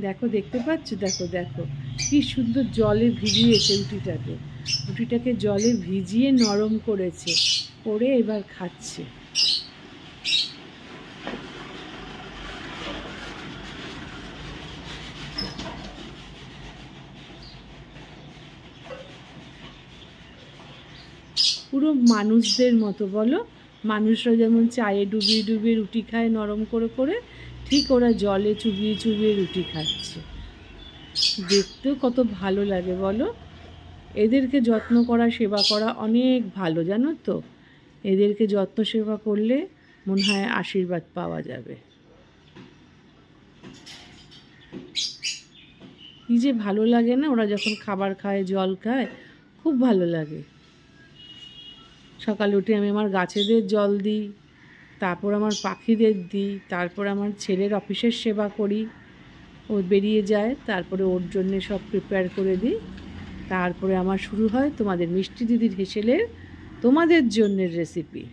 দেখো, দেখতে পাচ্ছ? দেখো দেখো কি সুন্দর জলে ভিজিয়েছে রুটিটাকে জলে ভিজিয়ে নরম করেছে, করে এবার খাচ্ছে। পুরো মানুষদের মতো, বলো? মানুষরা যেমন চায়ে ডুবিয়ে ডুবিয়ে রুটি খায় নরম করে করে, ঠিক ওরা জলে চুবিয়ে চুবিয়ে রুটি খাচ্ছে। দেখতেও কত ভালো লাগে বলো? এদেরকে যত্ন করা, সেবা করা অনেক ভালো, জানো তো? এদেরকে যত্ন সেবা করলে মনে হয় আশীর্বাদ পাওয়া যাবে। কি যে ভালো লাগে না ওরা যখন খাবার খায়, জল খায়, খুব ভালো লাগে। সকালে উঠে আমি আমার গাছেদের জল দিই, তারপর আমার পাখিদের দিই, তারপর আমার ছেলের অফিসের সেবা করি। ও বেরিয়ে যায়, তারপরে ওর জন্যে সব প্রিপেয়ার করে দিই। তারপরে আমার শুরু হয় তোমাদের মিষ্টি দিদির হেসেলের তোমাদের জন্যের রেসিপি।